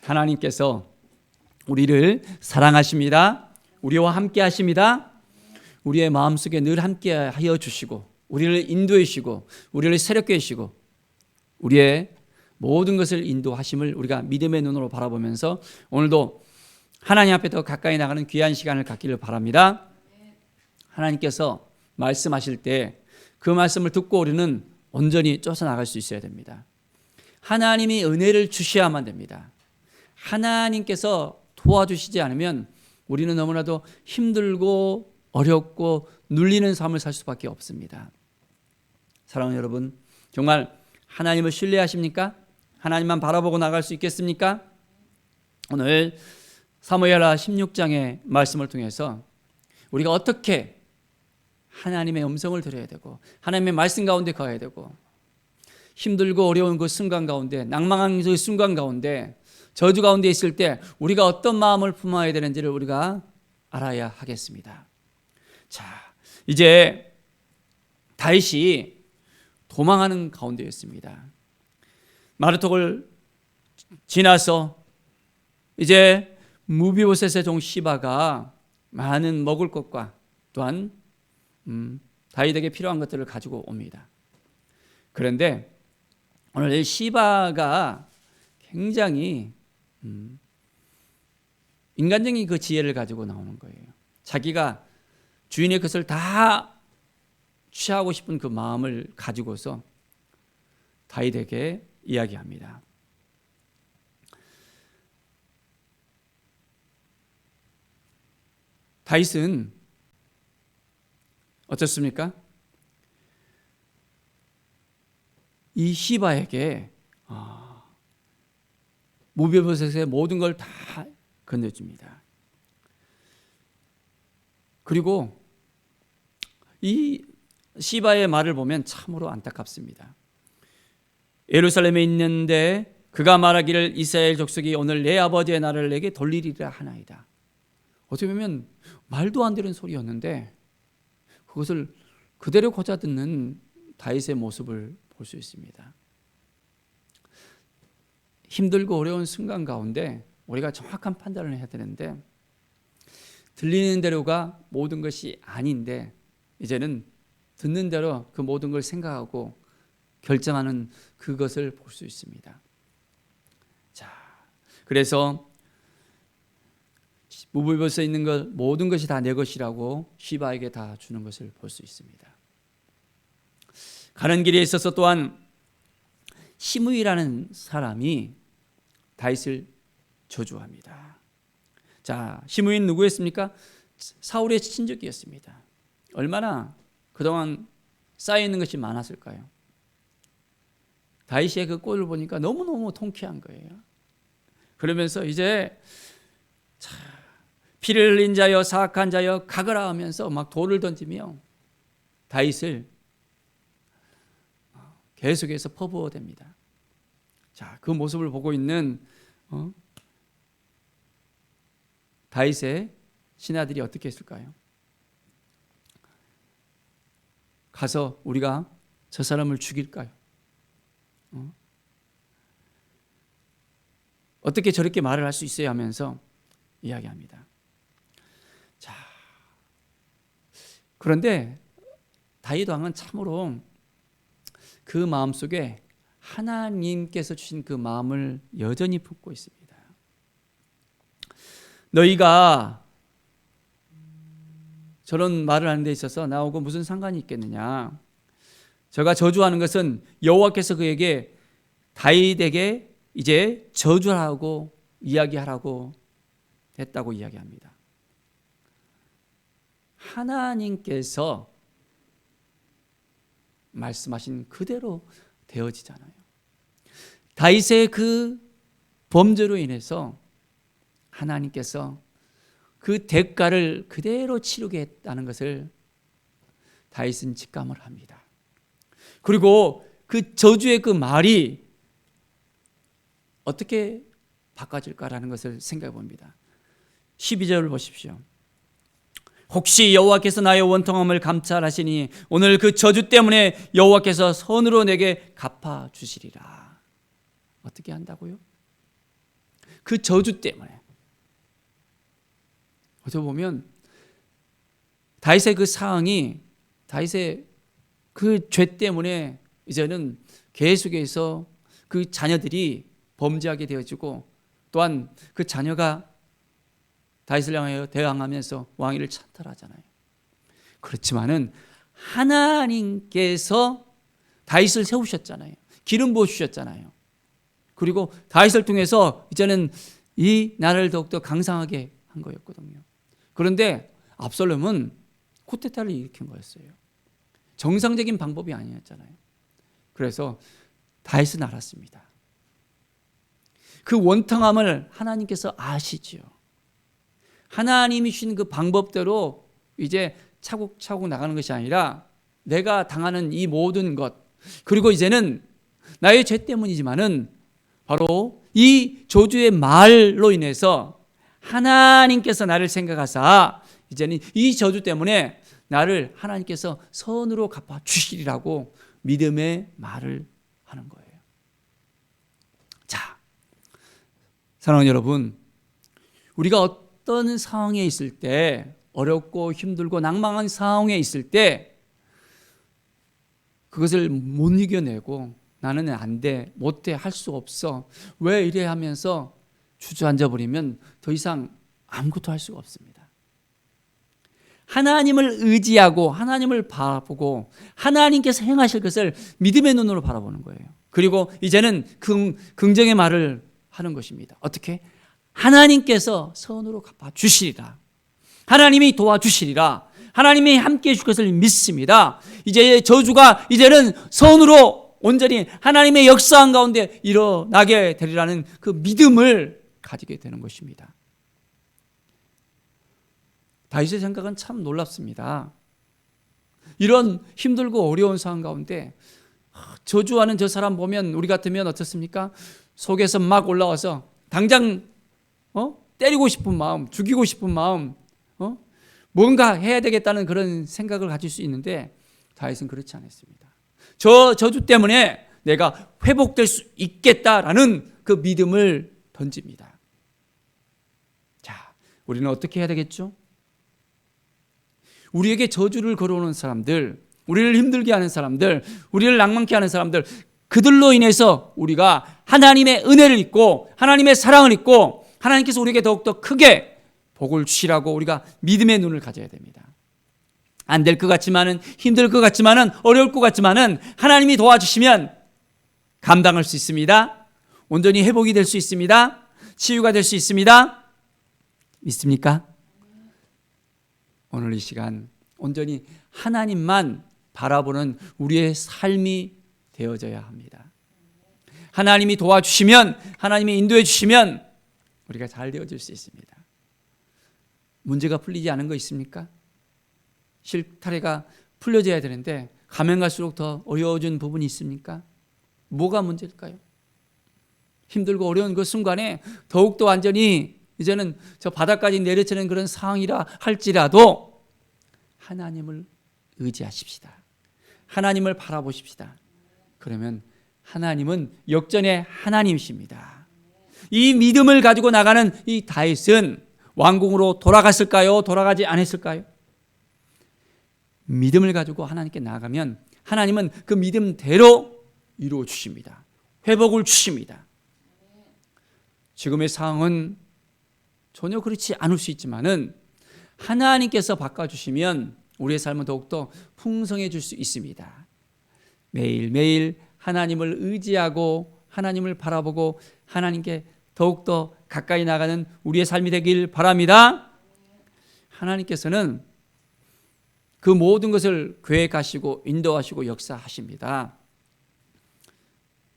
하나님께서 우리를 사랑하십니다. 우리와 함께 하십니다. 우리의 마음속에 늘 함께 하여 주시고 우리를 인도해 주시고 우리를 새롭게 해주시고 우리의 모든 것을 인도하심을 우리가 믿음의 눈으로 바라보면서 오늘도 하나님 앞에 더 가까이 나가는 귀한 시간을 갖기를 바랍니다. 하나님께서 말씀하실 때 그 말씀을 듣고 우리는 온전히 쫓아나갈 수 있어야 됩니다. 하나님이 은혜를 주셔야만 됩니다. 하나님께서 도와주시지 않으면 우리는 너무나도 힘들고 어렵고 눌리는 삶을 살 수밖에 없습니다. 사랑하는 여러분, 정말 하나님을 신뢰하십니까? 하나님만 바라보고 나갈 수 있겠습니까? 오늘 사무엘하 16장의 말씀을 통해서 우리가 어떻게 하나님의 음성을 들어야 되고 하나님의 말씀 가운데 가야 되고 힘들고 어려운 그 순간 가운데 낭망한 그 순간 가운데 저주 가운데 있을 때 우리가 어떤 마음을 품어야 되는지를 우리가 알아야 하겠습니다. 자, 이제 다윗이 도망하는 가운데였습니다. 마르톡을 지나서 이제 무비보셋의 종 시바가 많은 먹을 것과 또한 다윗에게 필요한 것들을 가지고 옵니다. 그런데 오늘 이 시바가 굉장히 인간적인 그 지혜를 가지고 나오는 거예요. 자기가 주인의 것을 다 취하고 싶은 그 마음을 가지고서 다윗에게 이야기합니다. 다윗은 어떻습니까? 이 시바에게 무비보셋의 모든 걸 다 건네줍니다. 그리고 이 시바의 말을 보면 참으로 안타깝습니다. 예루살렘에 있는데 그가 말하기를 이스라엘 족속이 오늘 내 아버지의 나라를 내게 돌리리라 하나이다. 어떻게 보면 말도 안 되는 소리였는데 그것을 그대로 고자 듣는 다윗의 모습을 볼 수 있습니다. 힘들고 어려운 순간 가운데 우리가 정확한 판단을 해야 되는데 들리는 대로가 모든 것이 아닌데 이제는 듣는 대로 그 모든 걸 생각하고 결정하는 그것을 볼 수 있습니다. 자, 그래서 무비보셋에 있는 것 모든 것이 다 내 것이라고 시바에게 다 주는 것을 볼 수 있습니다. 가는 길에 있어서 또한 시므이라는 사람이 다윗을 저주합니다. 자, 시므이는 누구였습니까? 사울의 친족이었습니다. 얼마나 그동안 쌓여있는 것이 많았을까요? 다윗의 그 꼴을 보니까 너무너무 통쾌한 거예요. 그러면서 이제 피를 흘린 자여 사악한 자여 가거라 하면서 막 돌을 던지며 다윗을 계속해서 퍼부어댑니다. 자, 그 모습을 보고 있는 다윗의 신하들이 어떻게 했을까요? 가서 우리가 저 사람을 죽일까요? 어떻게 저렇게 말을 할 수 있어야 하면서 이야기합니다. 자, 그런데 다윗 왕은 참으로 그 마음속에 하나님께서 주신 그 마음을 여전히 품고 있습니다. 너희가 저런 말을 하는 데 있어서 나하고 무슨 상관이 있겠느냐? 저가 저주하는 것은 여호와께서 그에게 다윗에게 이제 저주하라고 이야기하라고 했다고 이야기합니다. 하나님께서 말씀하신 그대로 되어지잖아요. 다윗의 그 범죄로 인해서 하나님께서 그 대가를 그대로 치르게 했다는 것을 다윗은 직감을 합니다. 그리고 그 저주의 그 말이 어떻게 바꿔질까라는 것을 생각해 봅니다. 12절을 보십시오. 혹시 여호와께서 나의 원통함을 감찰하시니 오늘 그 저주 때문에 여호와께서 선으로 내게 갚아주시리라. 어떻게 한다고요? 그 저주 때문에. 어떻게 보면 다윗의 그 상황이 다윗의 그 죄 때문에 이제는 계속해서 그 자녀들이 범죄하게 되어지고 또한 그 자녀가 다윗을 향하여 대항하면서 왕위를 찬탈하잖아요. 그렇지만은 하나님께서 다윗을 세우셨잖아요. 기름 부어 주셨잖아요. 그리고 다윗을 통해서 이제는 이 나라를 더욱더 강성하게 한 거였거든요. 그런데 압살롬은 쿠데타를 일으킨 거였어요. 정상적인 방법이 아니었잖아요. 그래서 다윗은 알았습니다. 그 원통함을 하나님께서 아시지요. 하나님이 주신 그 방법대로 이제 차곡차곡 나가는 것이 아니라 내가 당하는 이 모든 것, 그리고 이제는 나의 죄 때문이지만은 바로 이 저주의 말로 인해서 하나님께서 나를 생각하사 이제는 이 저주 때문에 나를 하나님께서 선으로 갚아 주시리라고 믿음의 말을 하는 거예요. 자, 사랑하는 여러분, 우리가 어떤 상황에 있을 때, 어렵고 힘들고 낭망한 상황에 있을 때 그것을 못 이겨내고 나는 안 돼, 못 돼, 할 수 없어, 왜 이래 하면서 주저앉아 버리면 더 이상 아무것도 할 수가 없습니다. 하나님을 의지하고 하나님을 바라보고 하나님께서 행하실 것을 믿음의 눈으로 바라보는 거예요. 그리고 이제는 긍정의 말을 하는 것입니다. 어떻게? 하나님께서 선으로 갚아 주시리라. 하나님이 도와주시리라. 하나님이 함께해 줄 것을 믿습니다. 이제 저주가 이제는 선으로 온전히 하나님의 역사한 가운데 일어나게 되리라는 그 믿음을 가지게 되는 것입니다. 다윗의 생각은 참 놀랍습니다. 이런 힘들고 어려운 상황 가운데 저주하는 저 사람 보면 우리 같으면 어떻습니까? 속에서 막 올라와서 당장 때리고 싶은 마음, 죽이고 싶은 마음, 뭔가 해야 되겠다는 그런 생각을 가질 수 있는데 다윗은 그렇지 않았습니다. 저 저주 때문에 내가 회복될 수 있겠다라는 그 믿음을 던집니다. 자, 우리는 어떻게 해야 되겠죠? 우리에게 저주를 걸어오는 사람들, 우리를 힘들게 하는 사람들, 우리를 낭만케 하는 사람들, 그들로 인해서 우리가 하나님의 은혜를 잊고 하나님의 사랑을 잊고 하나님께서 우리에게 더욱더 크게 복을 주시라고 우리가 믿음의 눈을 가져야 됩니다. 안 될 것 같지만은, 힘들 것 같지만은, 어려울 것 같지만은 하나님이 도와주시면 감당할 수 있습니다. 온전히 회복이 될 수 있습니다. 치유가 될 수 있습니다. 믿습니까? 오늘 이 시간 온전히 하나님만 바라보는 우리의 삶이 되어져야 합니다. 하나님이 도와주시면, 하나님이 인도해 주시면 우리가 잘 되어질 수 있습니다. 문제가 풀리지 않은 거 있습니까? 실타래가 풀려져야 되는데 가면 갈수록 더 어려워진 부분이 있습니까? 뭐가 문제일까요? 힘들고 어려운 그 순간에 더욱더 완전히 이제는 저 바닥까지 내려치는 그런 상황이라 할지라도 하나님을 의지하십시다. 하나님을 바라보십시다. 그러면 하나님은 역전의 하나님이십니다. 이 믿음을 가지고 나가는 이 다윗은 왕궁으로 돌아갔을까요? 돌아가지 않았을까요? 믿음을 가지고 하나님께 나아가면 하나님은 그 믿음대로 이루어 주십니다. 회복을 주십니다. 지금의 상황은 전혀 그렇지 않을 수 있지만은 하나님께서 바꿔주시면 우리의 삶은 더욱더 풍성해질 수 있습니다. 매일매일 하나님을 의지하고 하나님을 바라보고 하나님께 더욱더 가까이 나가는 우리의 삶이 되길 바랍니다. 하나님께서는 그 모든 것을 계획하시고 인도하시고 역사하십니다.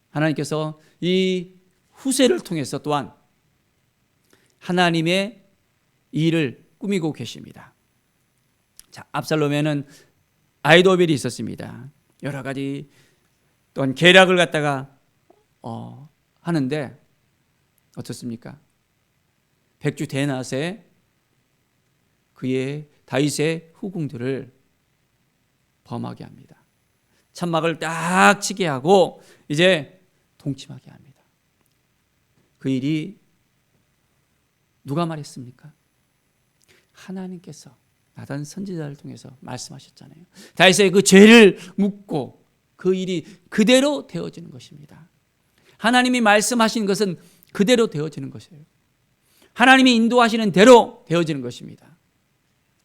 하나님께서 이 후세를 통해서 또한 하나님의 일을 꾸미고 계십니다. 자, 압살롬에는 아이도벨이 있었습니다. 여러 가지 또한 계략을 갖다가 하는데 어떻습니까? 백주 대낮에 그의 다윗의 후궁들을 범하게 합니다. 천막을 딱 치게 하고 이제 동침하게 합니다. 그 일이 누가 말했습니까? 하나님께서 나단 선지자를 통해서 말씀하셨잖아요. 다윗의 그 죄를 묻고 그 일이 그대로 되어지는 것입니다. 하나님이 말씀하신 것은 그대로 되어지는 것이에요. 하나님이 인도하시는 대로 되어지는 것입니다.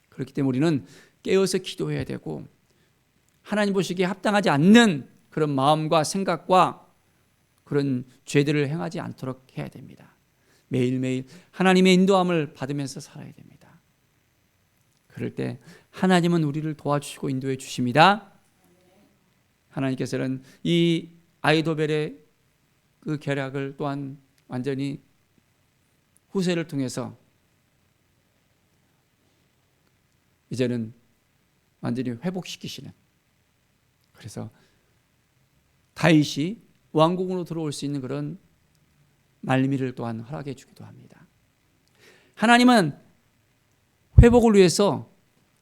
그렇기 때문에 우리는 깨어서 기도해야 되고 하나님 보시기에 합당하지 않는 그런 마음과 생각과 그런 죄들을 행하지 않도록 해야 됩니다. 매일매일 하나님의 인도함을 받으면서 살아야 됩니다. 그럴 때 하나님은 우리를 도와주시고 인도해 주십니다. 하나님께서는 이 아이도벨의 그 계략을 또한 완전히 후세를 통해서 이제는 완전히 회복시키시는, 그래서 다윗이 왕궁으로 들어올 수 있는 그런 말미를 또한 허락해 주기도 합니다. 하나님은 회복을 위해서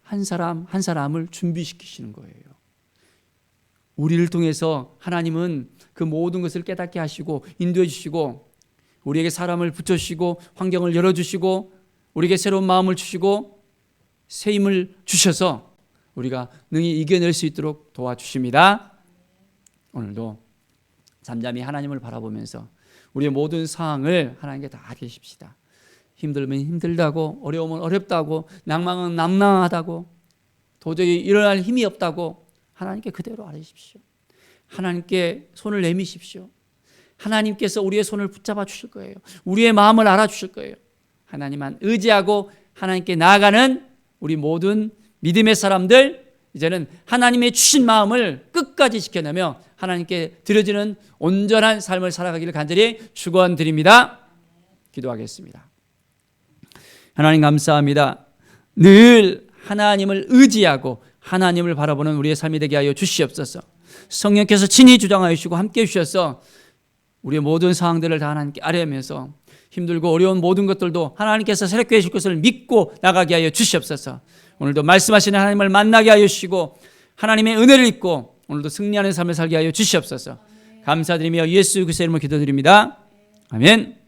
한 사람 한 사람을 준비시키시는 거예요. 우리를 통해서 하나님은 그 모든 것을 깨닫게 하시고 인도해 주시고 우리에게 사람을 붙여주시고 환경을 열어주시고 우리에게 새로운 마음을 주시고 새 힘을 주셔서 우리가 능히 이겨낼 수 있도록 도와주십니다. 오늘도 잠잠히 하나님을 바라보면서 우리의 모든 상황을 하나님께 다 아뢰십시다. 힘들면 힘들다고, 어려우면 어렵다고, 낭망은 낭망하다고, 도저히 일어날 힘이 없다고 하나님께 그대로 아뢰십시오. 하나님께 손을 내미십시오. 하나님께서 우리의 손을 붙잡아 주실 거예요. 우리의 마음을 알아주실 거예요. 하나님만 의지하고 하나님께 나아가는 우리 모든 믿음의 사람들, 이제는 하나님의 주신 마음을 끝까지 지켜내며 하나님께 드려지는 온전한 삶을 살아가기를 간절히 축원드립니다. 기도하겠습니다. 하나님 감사합니다. 늘 하나님을 의지하고 하나님을 바라보는 우리의 삶이 되게 하여 주시옵소서. 성령께서 친히 주장하여 주시고 함께 해 주셔서 우리의 모든 상황들을 다 하나님께 아뢰면서 힘들고 어려운 모든 것들도 하나님께서 새롭게 해줄 것을 믿고 나가게 하여 주시옵소서. 오늘도 말씀하시는 하나님을 만나게 하여 주시고 하나님의 은혜를 입고 오늘도 승리하는 삶을 살게 하여 주시옵소서. 감사드리며 예수 그리스도의 이름으로 기도드립니다. 아멘.